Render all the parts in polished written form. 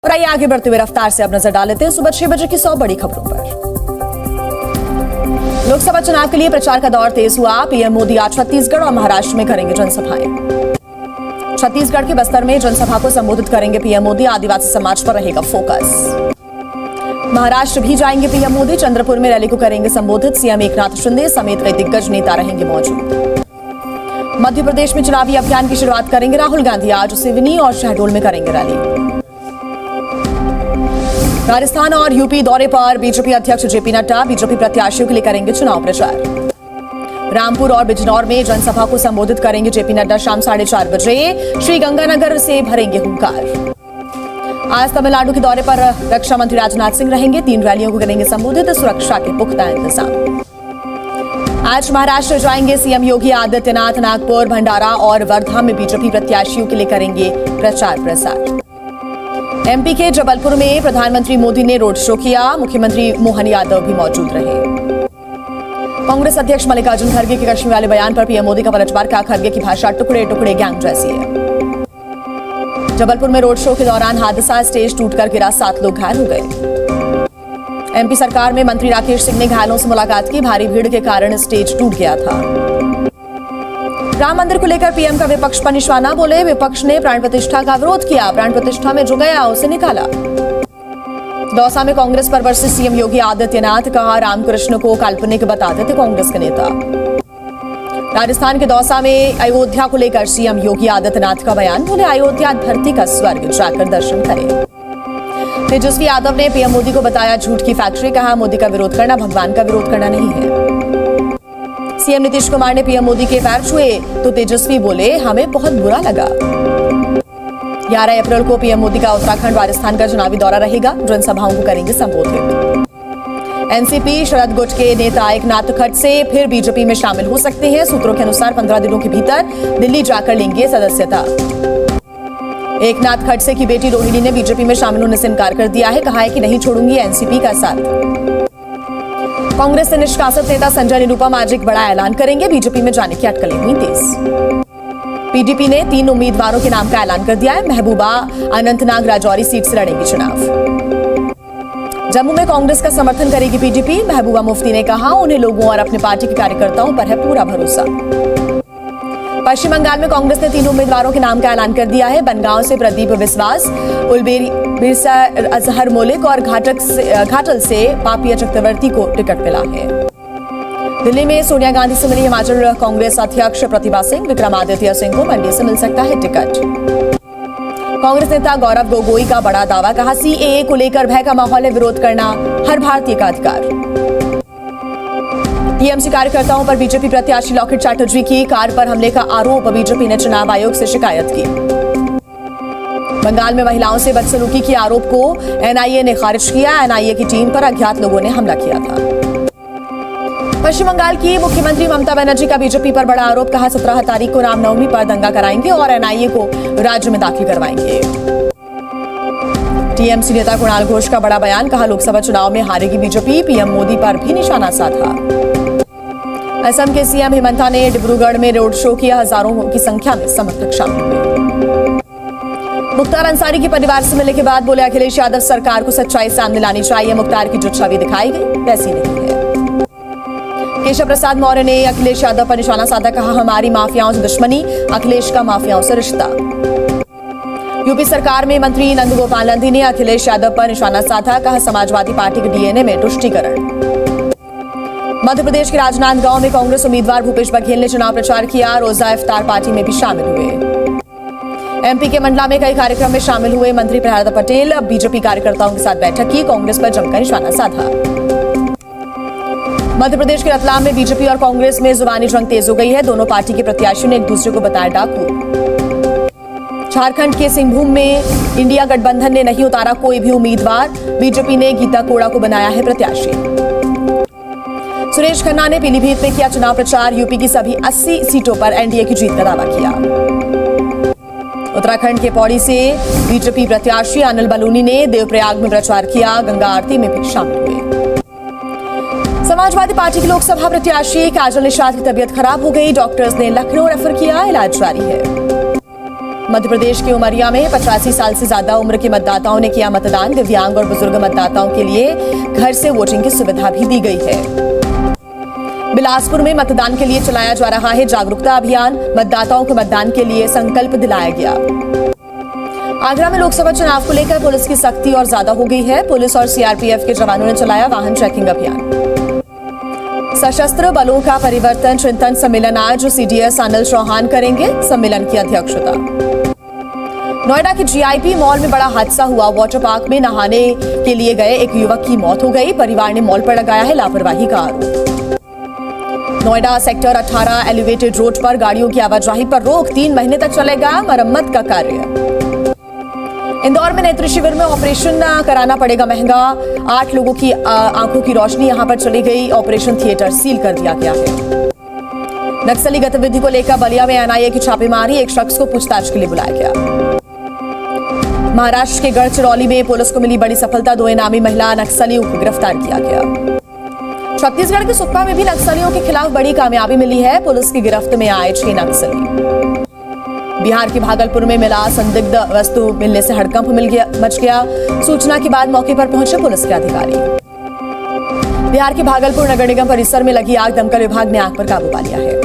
और आइए आगे बढ़ते हुए रफ्तार से अब नजर डाल लेते हैं सुबह 6 बजे की 100 बड़ी खबरों पर। लोकसभा चुनाव के लिए प्रचार का दौर तेज हुआ। पीएम मोदी आज छत्तीसगढ़ और महाराष्ट्र में करेंगे जनसभाएं। छत्तीसगढ़ के बस्तर में जनसभा को संबोधित करेंगे पीएम मोदी। आदिवासी समाज पर रहेगा फोकस। महाराष्ट्र भी जाएंगे पीएम मोदी। चंद्रपुर में रैली को करेंगे संबोधित। सीएम एकनाथ शिंदे समेत कई दिग्गज नेता रहेंगे मौजूद। मध्य प्रदेश में चुनावी अभियान की शुरुआत करेंगे राहुल गांधी। आज सिवनी और शहडोल में करेंगे रैली। राजस्थान और यूपी दौरे पर बीजेपी अध्यक्ष जेपी नड्डा। बीजेपी प्रत्याशियों के लिए करेंगे चुनाव प्रचार। रामपुर और बिजनौर में जनसभा को संबोधित करेंगे जेपी नड्डा। शाम 4:30 बजे श्रीगंगानगर से भरेंगे हुंकार। आज तमिलनाडु के दौरे पर रक्षा मंत्री राजनाथ सिंह रहेंगे। 3 रैलियों को करेंगे संबोधित। सुरक्षा के पुख्ता इंतजाम। आज महाराष्ट्र जाएंगे सीएम योगी आदित्यनाथ। नागपुर, भंडारा और वर्धा में बीजेपी प्रत्याशियों के लिए करेंगे प्रचार प्रसार। एमपी के जबलपुर में प्रधानमंत्री मोदी ने रोड शो किया। मुख्यमंत्री मोहन यादव भी मौजूद रहे। कांग्रेस अध्यक्ष मल्लिकार्जुन खड़गे के कश्मीर वाले बयान पर पीएम मोदी का पलटवार। कहा, खड़गे की भाषा टुकड़े टुकड़े गैंग जैसी है। जबलपुर में रोड शो के दौरान हादसा, स्टेज टूटकर गिरा, 7 लोग घायल हो गए। एमपी सरकार में मंत्री राकेश सिंह ने घायलों से मुलाकात की। भारी भीड़ के कारण स्टेज टूट गया था। राम मंदिर को लेकर पीएम का विपक्ष पर निशाना। बोले, विपक्ष ने प्राण प्रतिष्ठा का विरोध किया। प्राण प्रतिष्ठा में जो गया उसे निकाला। दौसा में कांग्रेस पर वर्सेस सीएम योगी आदित्यनाथ। कहा, रामकृष्ण को काल्पनिक बताते थे कांग्रेस के नेता। राजस्थान के दौसा में अयोध्या को लेकर सीएम योगी आदित्यनाथ का बयान। बोले, अयोध्या धरती का स्वर्ग, जाकर दर्शन करें। तेजस्वी यादव ने पीएम मोदी को बताया झूठ की फैक्ट्री। कहा, मोदी का विरोध करना भगवान का विरोध करना नहीं है। सीएम नीतीश कुमार ने पीएम मोदी के पैर छुए तो तेजस्वी बोले, हमें बहुत बुरा लगा। 11 अप्रैल को पीएम मोदी का उत्तराखंड राजस्थान का चुनावी दौरा रहेगा। जनसभाओं को करेंगे संबोधित। एनसीपी शरद गुट के नेता एकनाथ खड़से फिर बीजेपी में शामिल हो सकते हैं। सूत्रों के अनुसार 15 दिनों के भीतर दिल्ली जाकर लेंगे सदस्यता। एकनाथ खड़से की बेटी रोहिणी ने बीजेपी में शामिल होने से इनकार कर दिया है। कहा है कि नहीं छोड़ूंगी एनसीपी का साथ। कांग्रेस से निष्कासित नेता संजय निरुपम आज एक बड़ा ऐलान करेंगे। बीजेपी में जाने की अटकलें हुई तेज। पीडीपी ने 3 उम्मीदवारों के नाम का ऐलान कर दिया है। महबूबा अनंतनाग राजौरी सीट से लड़ेंगी चुनाव। जम्मू में कांग्रेस का समर्थन करेगी पीडीपी। महबूबा मुफ्ती ने कहा, उन्हें लोगों और अपनी पार्टी के कार्यकर्ताओं पर है पूरा भरोसा। पश्चिम बंगाल में कांग्रेस ने 3 उम्मीदवारों के नाम का ऐलान कर दिया है। बनगांव से प्रदीप बिस्वास, उलबेरी बिरसा अजहर मलिक और घाटल से पापिया चक्रवर्ती को टिकट मिला है। दिल्ली में सोनिया गांधी से मिली हिमाचल कांग्रेस अध्यक्ष प्रतिभा सिंह। विक्रमादित्य सिंह को मंडी से मिल सकता है टिकट। कांग्रेस नेता गौरव गोगोई का बड़ा दावा। कहा, सीएए को लेकर भय का माहौल है, विरोध करना हर भारतीय का अधिकार। टीएमसी कार्यकर्ताओं पर बीजेपी प्रत्याशी लॉकेट चैटर्जी की कार पर हमले का आरोप। बीजेपी ने चुनाव आयोग से शिकायत की। बंगाल में महिलाओं से बदसलूकी के आरोप को एनआईए ने खारिज किया। एनआईए की टीम पर अज्ञात लोगों ने हमला किया था। पश्चिम बंगाल की मुख्यमंत्री ममता बनर्जी का बीजेपी पर बड़ा आरोप। कहा, 17 तारीख को रामनवमी पर दंगा कराएंगे और एनआईए को राज्य में दाखिल करवाएंगे। टीएमसी नेता कुणाल घोष का बड़ा बयान। कहा, लोकसभा चुनाव में हारेगी बीजेपी। पीएम मोदी पर भी निशाना साधा। असम के सीएम हिमंता ने डिब्रूगढ़ में रोड शो किया। हजारों की संख्या में समर्थक शामिल हुए। मुख्तार अंसारी के परिवार से मिलने के बाद बोले, अखिलेश यादव सरकार को सच्चाई सामने लानी चाहिए। मुख्तार की जो छवि दिखाई गई वैसी नहीं है। केशव प्रसाद मौर्य ने अखिलेश यादव पर निशाना साधा। कहा, हमारी माफियाओं से दुश्मनी, अखिलेश का माफियाओं से रिश्ता। यूपी सरकार में मंत्री नंदगोपाल नंदी ने अखिलेश यादव पर निशाना साधा। कहा, समाजवादी पार्टी के डीएनए में तुष्टीकरण। मध्य प्रदेश के राजनांदगांव में कांग्रेस उम्मीदवार भूपेश बघेल ने चुनाव प्रचार किया। रोजा इफ्तार पार्टी में भी शामिल हुए। एमपी के मंडला में कई कार्यक्रम में शामिल हुए मंत्री प्रहलाद पटेल। बीजेपी कार्यकर्ताओं के साथ बैठक की। कांग्रेस पर जमकर निशाना साधा। मध्य प्रदेश के रतलाम में बीजेपी और कांग्रेस में जुबानी जंग तेज हो गई है। दोनों पार्टी के प्रत्याशियों ने एक दूसरे को बताया डाकू। झारखंड के सिंहभूम में इंडिया गठबंधन ने नहीं उतारा कोई भी उम्मीदवार। बीजेपी ने गीता कोड़ा को बनाया है प्रत्याशी। सुरेश खन्ना ने पीलीभीत में किया चुनाव प्रचार। यूपी की सभी 80 सीटों पर एनडीए की जीत का दावा किया। उत्तराखंड के पौड़ी से बीजेपी प्रत्याशी अनिल बलूनी ने देवप्रयाग में प्रचार किया। गंगा आरती में भी शामिल हुए। समाजवादी पार्टी की लोकसभा प्रत्याशी काजल निषाद की तबीयत खराब हो गई। डॉक्टर्स ने लखनऊ रेफर किया। इलाज जारी है। मध्य प्रदेश के उमरिया में 85 साल से ज्यादा उम्र के मतदाताओं ने किया मतदान। दिव्यांग और बुजुर्ग मतदाताओं के लिए घर से वोटिंग की सुविधा भी दी गई है। बिलासपुर में मतदान के लिए चलाया जा रहा है जागरूकता अभियान। मतदाताओं को मतदान के लिए संकल्प दिलाया गया। आगरा में लोकसभा चुनाव को लेकर पुलिस की सख्ती और ज्यादा हो गई है। पुलिस और सीआरपीएफ के जवानों ने चलाया वाहन चेकिंग अभियान। सशस्त्र बलों का परिवर्तन चिंतन सम्मेलन आज सीडीएस अनिल चौहान करेंगे सम्मेलन की अध्यक्षता। नोएडा के जीआईपी मॉल में बड़ा हादसा हुआ। वाटर पार्क में नहाने के लिए गए एक युवक की मौत हो गई। परिवार ने मॉल पर लगाया है लापरवाही का आरोप। नोएडा सेक्टर 18 एलिवेटेड रोड पर गाड़ियों की आवाजाही पर रोक। 3 महीने तक चलेगा मरम्मत का कार्य। इंदौर में नेत्र शिविर में ऑपरेशन कराना पड़ेगा महंगा। 8 लोगों की आंखों की रोशनी यहां पर चली गई। ऑपरेशन थिएटर सील कर दिया गया है। नक्सली गतिविधि को लेकर बलिया में एनआईए की छापेमारी। एक शख्स को पूछताछ के लिए बुलाया गया। महाराष्ट्र के गढ़चिरौली में पुलिस को मिली बड़ी सफलता। 2 इनामी महिला नक्सलियों को गिरफ्तार किया गया। छत्तीसगढ़ के सुकमा में भी नक्सलियों के खिलाफ बड़ी कामयाबी मिली है। पुलिस की गिरफ्त में आए 6 नक्सली। बिहार के भागलपुर में मिला संदिग्ध वस्तु मिलने से हड़कंप मच गया। सूचना के बाद मौके पर पहुंचे पुलिस के अधिकारी। बिहार के भागलपुर नगर निगम परिसर में लगी आग। दमकल विभाग ने आग पर काबू पा लिया है।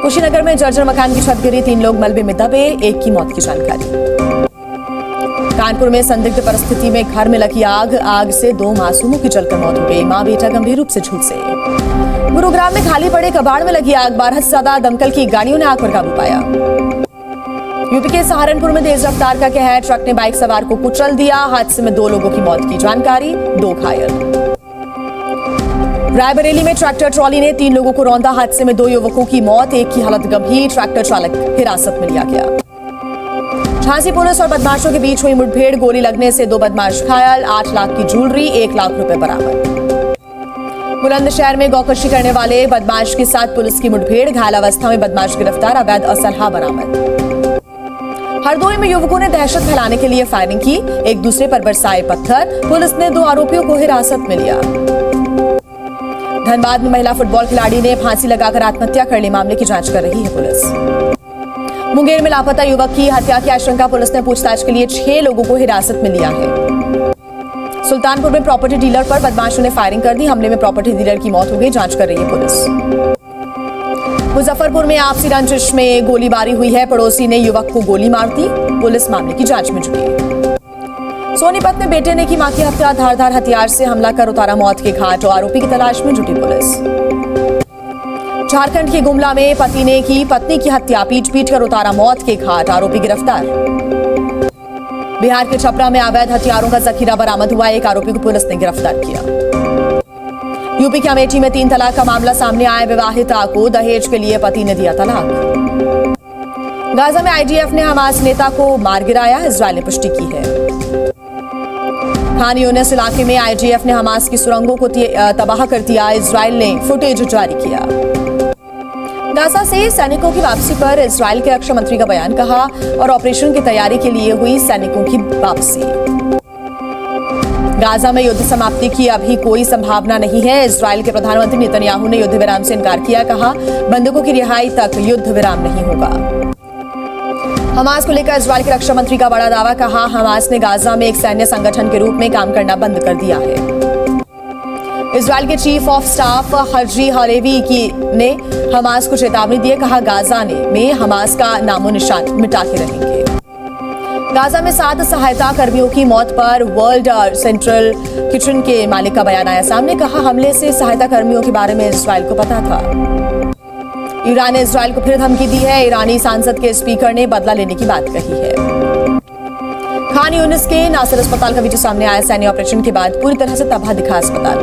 कुशीनगर में जर्जर मकान की छत गिरी। 3 लोग मलबे में दबे। एक की मौत की जानकारी। कानपुर में संदिग्ध परिस्थिति में घर में लगी आग से 2 मासूमों की जलकर मौत हो गई। मां बेटा गंभीर रूप से झुलसे। गुरुग्राम में खाली पड़े कबाड़ में लगी आग। 12 से ज्यादा दमकल की गाड़ियों ने आग पर काबू पाया। यूपी के सहारनपुर में तेज रफ्तार का कहर। ट्रक ने बाइक सवार को कुचल दिया। हादसे में 2 लोगों की मौत की जानकारी। 2 घायल। रायबरेली में ट्रैक्टर ट्रॉली ने 3 लोगों को रौंदा। हादसे में 2 युवकों की मौत। एक की हालत गंभीर। ट्रैक्टर चालक हिरासत में लिया गया। झांसी पुलिस और बदमाशों के बीच हुई मुठभेड़। गोली लगने से 2 बदमाश घायल। 8 लाख की ज्वेलरी 1 लाख रुपए बरामद। बुलंदशहर में गौकशी करने वाले बदमाश के साथ पुलिस की मुठभेड़। घायल अवस्था में बदमाश गिरफ्तार। अवैध असलहा बरामद। हरदोई में युवकों ने दहशत फैलाने के लिए फायरिंग की। एक दूसरे पर बरसाए पत्थर। पुलिस ने 2 आरोपियों को हिरासत में लिया। धनबाद में महिला फुटबॉल खिलाड़ी ने फांसी लगाकर आत्महत्या कर ली। मामले की जांच कर रही है पुलिस। मुंगेर में लापता युवक की हत्या की आशंका। पुलिस ने पूछताछ के लिए 6 लोगों को हिरासत में लिया है। सुल्तानपुर में प्रॉपर्टी डीलर पर बदमाशों ने फायरिंग कर दी। हमले में प्रॉपर्टी डीलर की मौत हो गई। जांच कर रही है पुलिस। मुजफ्फरपुर में आपसी रंजिश में गोलीबारी हुई है। पड़ोसी ने युवक को गोली मार दी। पुलिस मामले की जांच में जुटी। सोनीपत में बेटे ने की मां की हत्या। धारदार हथियार से हमला कर उतारा मौत के घाट। आरोपी की तलाश में जुटी पुलिस। झारखंड के गुमला में पति ने की पत्नी की हत्या। पीट कर उतारा मौत के घाट। आरोपी गिरफ्तार। बिहार के छपरा में अवैध हथियारों का जखीरा बरामद हुआ। एक आरोपी को पुलिस ने गिरफ्तार किया। यूपी के अमेठी में 3 तलाक का मामला सामने आया। विवाहिता को दहेज के लिए पति ने दिया तलाक। गाजा में आईडीएफ ने हमास नेता को मार गिराया। इजरायल ने पुष्टि की है। खान यूनिस इलाके में आईडीएफ ने हमास की सुरंगों को तबाह कर दिया। इजरायल ने फुटेज जारी किया। गाजा से सैनिकों की वापसी पर इजरायल के रक्षा मंत्री का बयान। कहा और ऑपरेशन की तैयारी के लिए हुई सैनिकों की वापसी। गाजा में युद्ध समाप्ति की अभी कोई संभावना नहीं है। इजरायल के प्रधानमंत्री नेतन्याहू ने युद्ध विराम से इनकार किया। कहा बंधकों की रिहाई तक युद्ध विराम नहीं होगा। हमास को लेकर इजरायल के रक्षा मंत्री का बड़ा दावा। कहा हमास ने गाजा में एक सैन्य संगठन के रूप में काम करना बंद कर दिया है। इजरायल के chief of staff Herzi Halevi ने हमास को चेतावनी दी। कहा गाजा में हमास का नामो निशान मिटा के रहेंगे। गाजा में 7 सहायता कर्मियों की मौत पर वर्ल्ड सेंट्रल किचन के मालिक का बयान आया सामने। कहा हमले से सहायता कर्मियों के बारे में इजरायल को पता था। ईरान ने इजरायल को फिर धमकी दी है। ईरानी सांसद के स्पीकर ने बदला लेने की बात कही है। खान यूनिस के नासिर अस्पताल का वीडियो सामने आया। सैन्य ऑपरेशन के बाद पूरी तरह से तबाह दिखा अस्पताल।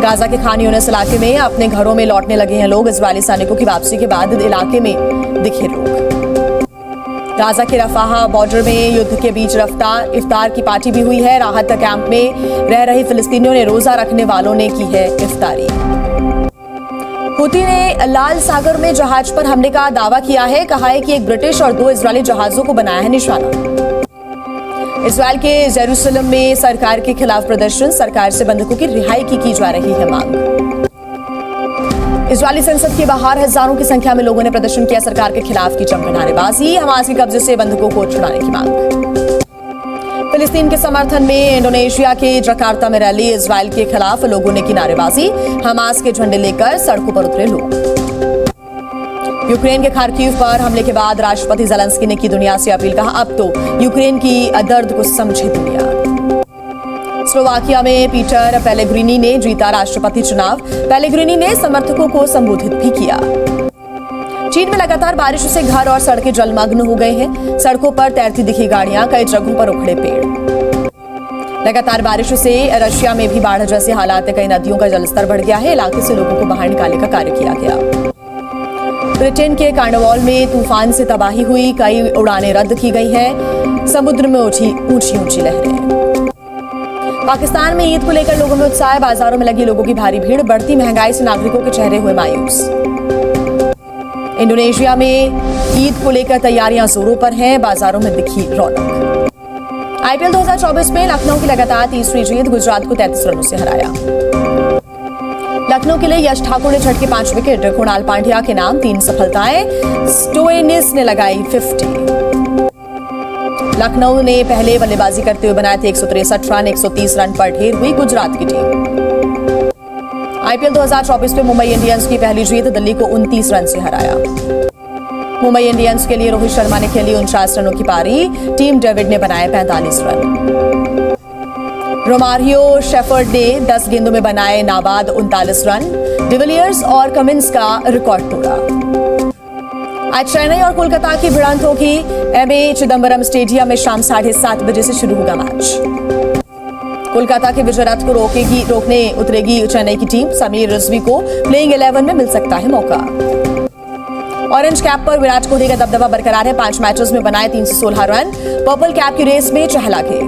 गाजा के खान यूनिस इलाके में अपने घरों में लौटने लगे हैं लोग। इजरायली सैनिकों की वापसी के बाद इलाके में दिखे लोग। गाजा के रफाह बॉर्डर में युद्ध के बीच इफ्तार की पार्टी भी हुई है। राहत कैंप में रह रहे फिलिस्तीनियों ने रोजा रखने वालों ने की है इफ्तारी। हुती ने लाल सागर में जहाज पर हमले का दावा किया है। कहा है कि एक ब्रिटिश और 2 इजरायली जहाजों को बनाया है निशाना। इजरायल के जेरूसलम में सरकार के खिलाफ प्रदर्शन। सरकार से बंधकों की रिहाई की जा रही है मांग। इजरायली संसद के बाहर हजारों की संख्या में लोगों ने प्रदर्शन किया सरकार के खिलाफ की जमकर नारेबाजी, हमास के कब्जे से बंधकों को छुड़ाने की मांग। फिलिस्तीन के समर्थन में इंडोनेशिया के जकार्ता में रैली, इजरायल के खिलाफ लोगों ने की नारेबाजी, हमास के झंडे लेकर सड़कों पर उतरे लोग। यूक्रेन के खार्किव पर हमले के बाद राष्ट्रपति ज़ेलेंस्की ने की दुनिया से अपील, कहा अब तो यूक्रेन की दर्द को समझे दुनिया। स्लोवाकिया में पीटर पेलेग्रिनी ने जीता राष्ट्रपति चुनाव, पेलेग्रिनी ने समर्थकों को संबोधित भी किया। चीन में लगातार बारिश से घर और सड़कें जलमग्न हो गए हैं, सड़कों पर तैरती दिखी गाड़ियां, कई जगहों पर उखड़े पेड़। लगातार बारिश से रशिया में भी बाढ़ जैसे हालात, कई नदियों का जलस्तर बढ़ गया है, इलाके से लोगों को बाहर निकालने का कार्य किया गया। ब्रिटेन के कार्निवाल में तूफान से तबाही हुई, कई उड़ानें रद्द की गई हैं, समुद्र में उठी ऊंची ऊंची लहरें। पाकिस्तान में ईद को लेकर लोगों में उत्साह, बाजारों में लगी लोगों की भारी भीड़, बढ़ती महंगाई से नागरिकों के चेहरे हुए मायूस। इंडोनेशिया में ईद को लेकर तैयारियां जोरों पर हैं, बाजारों में दिखी रौनक। आईपीएल 2024 में लखनऊ की लगातार तीसरी जीत, गुजरात को 33 रनों से हराया। लखनऊ के लिए यश ठाकुर ने झटके 5 विकेट, कुणाल पांड्या के नाम 3 सफलताएं, स्टोइनिस ने लगाई 50। लखनऊ ने पहले बल्लेबाजी करते हुए बनाए थे 163 रन, 130 रन पर ढेर हुई गुजरात की टीम। आईपीएल 2024 में मुंबई इंडियंस की पहली जीत, दिल्ली को 29 रन से हराया। मुंबई इंडियंस के लिए रोहित शर्मा ने खेली 49 रनों की पारी, टीम डेविड ने बनाए 45 रन। रोमारियो शेफर्ड ने 10 गेंदों में बनाए नाबाद 39 रन, डिविलियर्स और कमिंस का रिकॉर्ड तोड़ा। आज चेन्नई और कोलकाता की भिड़ंत होगी, एमए चिदंबरम स्टेडियम में शाम 7:30 बजे से शुरू होगा मैच। कोलकाता के विजय रथ को रोकने उतरेगी चेन्नई की टीम, समीर रिजवी को प्लेइंग 11 में मिल सकता है मौका। ऑरेंज कैप पर विराट कोहली का दबदबा बरकरार है, 5 मैचेस में बनाए 316 रन, पर्पल कैप की रेस में चहला के।